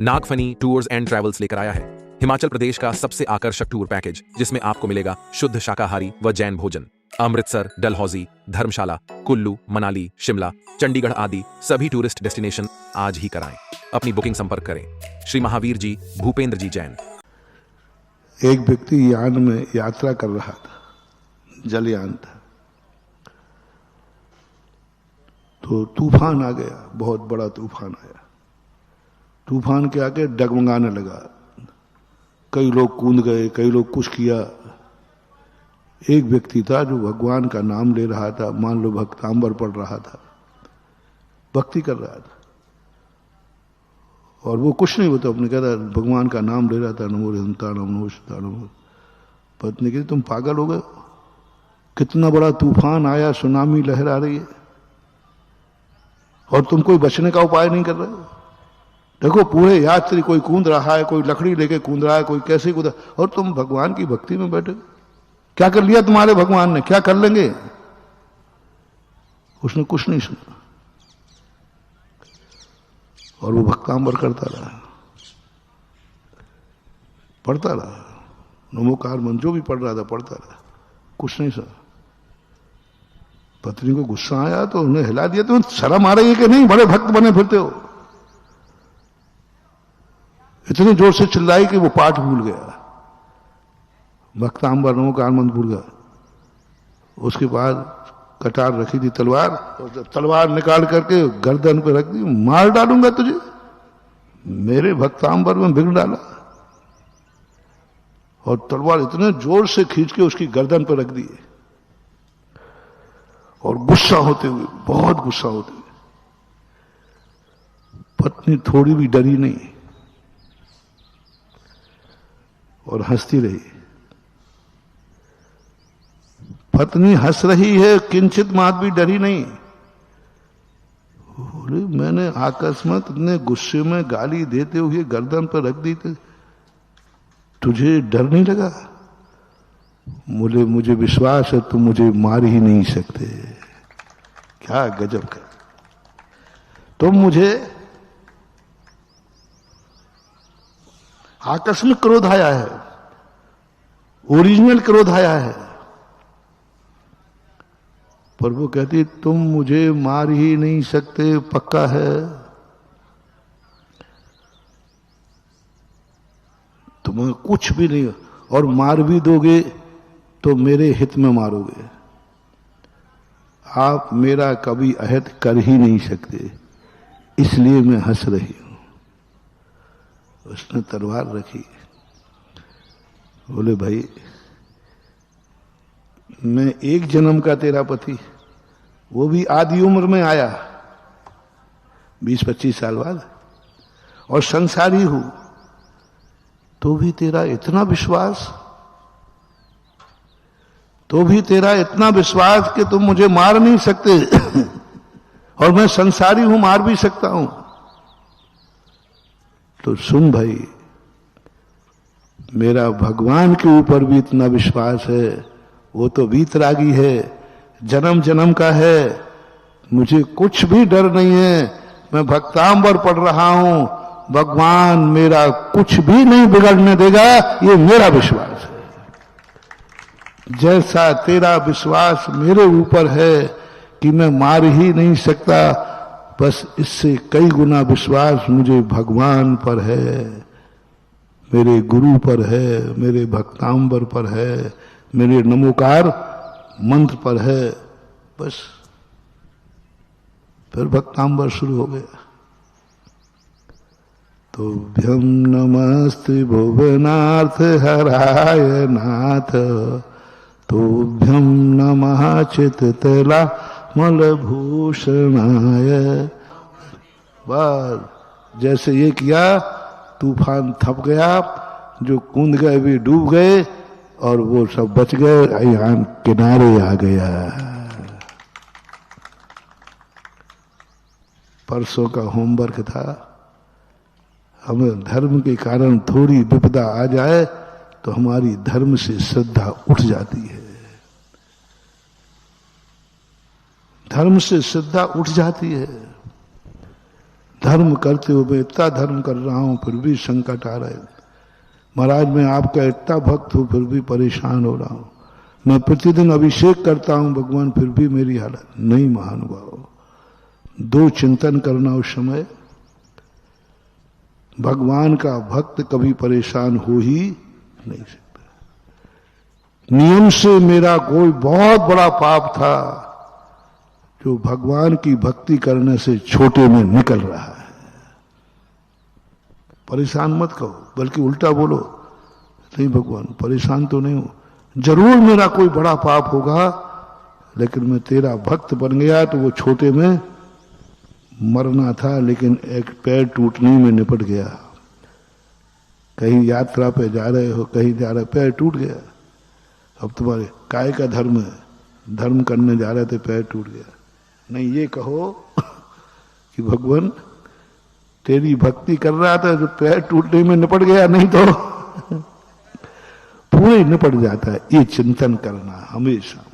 Nagphani tours and travels लेकर आया है हिमाचल प्रदेश का सबसे आकर्षक टूर पैकेज, जिसमें आपको मिलेगा शुद्ध शाकाहारी व जैन भोजन। अमृतसर, डलहौजी, धर्मशाला, कुल्लू, मनाली, शिमला, चंडीगढ़ आदि सभी टूरिस्ट डेस्टिनेशन आज ही कराएं। अपनी बुकिंग संपर्क करें श्री महावीर जी, भूपेंद्र जी जैन। एक व्यक्ति यान में यात्रा कर रहा था, जलयान था, तो तूफान आ गया, बहुत बड़ा तूफान आया। तूफान के आके डगमगाने लगा, कई लोग कूद गए, कई लोग कुछ किया। एक व्यक्ति था जो भगवान का नाम ले रहा था, मान लो भक्तांबर पढ़ रहा था, भक्ति कर रहा था, और वो कुछ नहीं होता, अपने कहता भगवान का नाम ले रहा था, नमो हंता नमो सीता नमो। पत्नी कहती तुम पागल हो गए, कितना बड़ा तूफान आया, सुनामी लहर आ रही है और तुम कोई बचने का उपाय नहीं कर रहे हो। देखो पूरे यात्री, कोई कूद रहा है, कोई लकड़ी लेके कूद रहा है, कोई कैसे कूदा, और तुम भगवान की भक्ति में बैठे। क्या कर लिया तुम्हारे भगवान ने, क्या कर लेंगे? उसने कुछ नहीं सुना और वो भक्तांबर करता रहा, पढ़ता रहा, नमोकार मंत्र जो भी पढ़ रहा था पढ़ता रहा, कुछ नहीं सुना। पत्नी को गुस्सा आया तो उन्हें हिला दिया, तो शर्म आ रही है कि नहीं, बड़े भक्त बने फिरते हो। इतनी जोर से चिल्लाई कि वो पाठ भूल गया, भक्तांबर नमोकार मंत्र भूल गया। उसके बाद कटार रखी थी तलवार, और तलवार निकाल करके गर्दन पे रख दी, मार डालूंगा तुझे, मेरे भक्तांबर में बिगड़ डाला। और तलवार इतने जोर से खींच के उसकी गर्दन पर रख दी, और गुस्सा होते हुए, बहुत गुस्सा होते हुए। पत्नी थोड़ी भी डरी नहीं और हंसती रही। पत्नी हंस रही है, किंचित मात भी डरी नहीं। बोले मैंने अकस्मात इतने गुस्से में गाली देते हुए गर्दन पर रख दी थी, तुझे डर नहीं लगा? बोले मुझे विश्वास है तुम मुझे मार ही नहीं सकते। क्या गजब का, तुम मुझे, आकस्मिक क्रोध आया है, ओरिजिनल क्रोध आया है, पर वो कहती तुम मुझे मार ही नहीं सकते, पक्का है? तुम्हें कुछ भी नहीं, और मार भी दोगे तो मेरे हित में मारोगे, आप मेरा कभी अहित कर ही नहीं सकते, इसलिए मैं हंस रही हूं। उसने तलवार रखी, बोले भाई मैं एक जन्म का तेरा पति, वो भी आधी उम्र में आया, 20-25 साल बाद, और संसारी हूं, तो भी तेरा इतना विश्वास, तो भी तेरा इतना विश्वास कि तुम मुझे मार नहीं सकते और मैं संसारी हूं, मार भी सकता हूं। तो सुन भाई, मेरा भगवान के ऊपर भी इतना विश्वास है, वो तो वीतरागी है, जन्म जन्म का है, मुझे कुछ भी डर नहीं है, मैं भक्तांबर पढ़ रहा हूं, भगवान मेरा कुछ भी नहीं बिगड़ने देगा, ये मेरा विश्वास है। जैसा तेरा विश्वास मेरे ऊपर है कि मैं मार ही नहीं सकता, बस इससे कई गुना विश्वास मुझे भगवान पर है, मेरे गुरु पर है, मेरे भक्तांबर पर है, मेरे नमोकार मंत्र पर है। बस फिर भक्तांबर शुरू हो गया। तुभ्यं नमस्ते भुवनार्थ हराय नाथ, तुभ्यं नमः चित्तला मलभूषणाय। बस जैसे ये किया, तूफान थप गया, जो कूद गए भी डूब गए, और वो सब बच गए, यहाँ किनारे आ गया। परसों का होमवर्क था, हमें धर्म के कारण थोड़ी विपदा आ जाए तो हमारी धर्म से श्रद्धा उठ जाती है, धर्म से श्रद्धा उठ जाती है। धर्म करते हुए मैं इतना धर्म कर रहा हूं फिर भी संकट आ रहे। महाराज मैं आपका इतना भक्त हूं फिर भी परेशान हो रहा हूं। मैं प्रतिदिन अभिषेक करता हूं भगवान फिर भी मेरी हालत नहीं। महानुभाव, दो चिंतन करना उस समय। भगवान का भक्त कभी परेशान हो ही नहीं सकता। नियम से मेरा कोई बहुत बड़ा पाप था जो भगवान की भक्ति करने से छोटे में निकल रहा है। परेशान मत कहो, बल्कि उल्टा बोलो, नहीं भगवान परेशान तो नहीं हूं, जरूर मेरा कोई बड़ा पाप होगा, लेकिन मैं तेरा भक्त बन गया तो वो छोटे में मरना था, लेकिन एक पैर टूटने में निपट गया। कहीं यात्रा पे जा रहे हो, कहीं जा रहे, पैर टूट गया। अब तुम्हारे काय का धर्म है, धर्म करने जा रहे थे पैर टूट गया। नहीं, ये कहो कि भगवान तेरी भक्ति कर रहा था जो पैर टूटने में निपट गया, नहीं तो पूरे निपट जाता है। ये चिंतन करना हमेशा।